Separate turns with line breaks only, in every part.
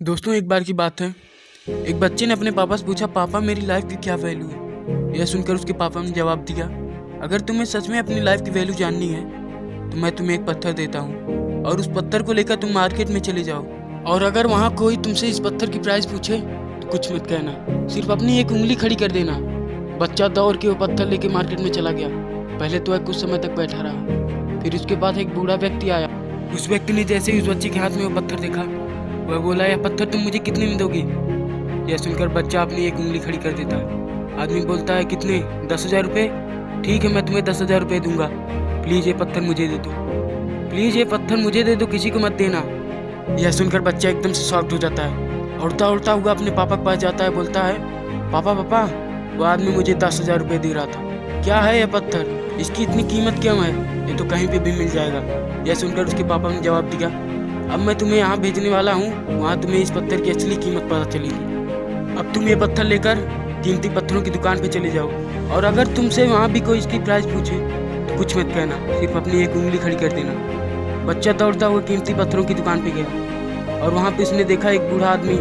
दोस्तों, एक बार की बात है। एक बच्चे ने अपने पापा से पूछा, पापा मेरी लाइफ की क्या वैल्यू है। यह सुनकर उसके पापा ने जवाब दिया, अगर तुम्हें सच में अपनी लाइफ की वैल्यू जाननी है तो मैं तुम्हें एक पत्थर देता हूँ और उस पत्थर को लेकर तुम मार्केट में चले जाओ, और अगर वहाँ कोई तुमसे इस पत्थर की प्राइस पूछे तो कुछ मत कहना, सिर्फ अपनी एक उंगली खड़ी कर देना। बच्चा दौड़ के वो पत्थर लेके मार्केट में चला गया। पहले तो वह कुछ समय तक बैठा रहा, फिर उसके बाद एक बूढ़ा व्यक्ति आया। उस व्यक्ति ने जैसे ही उस बच्चे के हाथ में वो पत्थर देखा, वह बोला, यह पत्थर तुम मुझे कितने में दोगे। यह सुनकर बच्चा अपनी एक उंगली खड़ी कर देता है। आदमी बोलता है, कितने? 10,000 रुपये। ठीक है, मैं तुम्हें 10,000 रुपये दूंगा। प्लीज़ ये पत्थर मुझे दे दो, प्लीज़ ये पत्थर मुझे दे दो, किसी को मत देना। यह सुनकर बच्चा एकदम से शॉक्ड हो जाता है। उड़ता उड़ता हुआ अपने पापा के पास जाता है, बोलता है, पापा पापा, वो आदमी मुझे 10,000 रुपये दे रहा था। क्या है यह पत्थर, इसकी इतनी कीमत क्यों है? ये तो कहीं पे भी मिल जाएगा। यह सुनकर उसके पापा ने जवाब दिया, अब मैं तुम्हें यहाँ भेजने वाला हूँ, वहाँ तुम्हें इस पत्थर की असली कीमत पता चलेगी। अब तुम ये पत्थर लेकर कीमती पत्थरों की दुकान पे चले जाओ, और अगर तुमसे वहाँ भी कोई इसकी प्राइस पूछे तो कुछ मत कहना, सिर्फ अपनी एक उंगली खड़ी कर देना। बच्चा दौड़ता हुआ कीमती पत्थरों की दुकान पे गया, और वहाँ पे उसने देखा एक बूढ़ा आदमी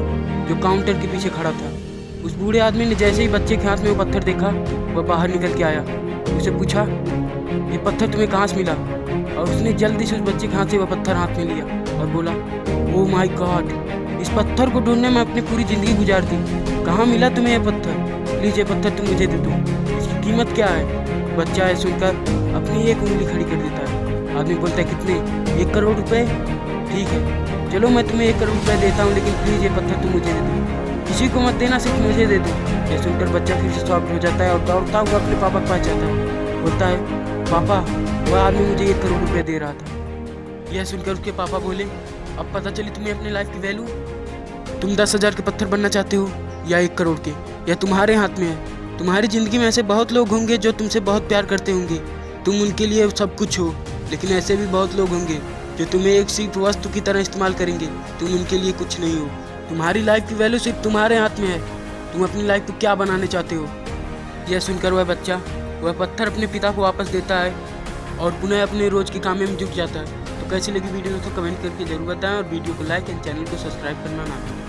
जो काउंटर के पीछे खड़ा था। उस बूढ़े आदमी ने जैसे ही बच्चे के हाथ में वो पत्थर देखा, वह बाहर निकल के आया। उसे पूछा, ये पत्थर तुम्हें कहाँ से मिला? और उसने जल्दी से उस बच्चे के हाथ से वह पत्थर हाथ में लिया और बोला, ओह माय गॉड, इस पत्थर को ढूंढने में अपनी पूरी ज़िंदगी गुजार दी। कहाँ मिला तुम्हें यह पत्थर? प्लीज़ ये पत्थर तुम मुझे दे दो, इसकी कीमत क्या है? बच्चा है सुनकर अपनी एक उंगली खड़ी कर देता है। आदमी बोलता है, कितने? 1 करोड़ रुपए। ठीक है, चलो मैं तुम्हें 1 करोड़ रुपए देता हूँ, लेकिन प्लीज़ ये पत्थर तुम मुझे दे दो, किसी को मत देना, सिर्फ मुझे दे दो। ये सुनकर बच्चा फिर से शॉक्ड हो जाता है और दौड़ता हुआ अपने पापा के पास जाता है। बोलता है, पापा, वह आदमी मुझे 1 करोड़ रुपए दे रहा था। यह सुनकर उसके पापा बोले, अब पता चली तुम्हें अपनी लाइफ की वैल्यू। तुम 10,000 के पत्थर बनना चाहते हो या 1 करोड़ के, यह तुम्हारे हाथ में है। तुम्हारी ज़िंदगी में ऐसे बहुत लोग होंगे जो तुमसे बहुत प्यार करते होंगे, तुम उनके लिए सब कुछ हो, लेकिन ऐसे भी बहुत लोग होंगे जो तुम्हें एक सिर्फ वस्तु की तरह इस्तेमाल करेंगे, तुम उनके लिए कुछ नहीं हो। तुम्हारी लाइफ की वैल्यू सिर्फ तुम्हारे हाथ में है, तुम अपनी लाइफ को क्या बनाने चाहते हो। यह सुनकर वह बच्चा वह पत्थर अपने पिता को वापस देता है और पुनः अपने रोज के काम में जुट जाता है। तो कैसी लगी वीडियो दोस्तों, कमेंट करके जरूर बताएं, और वीडियो को लाइक एंड चैनल को सब्सक्राइब करना ना भूलें।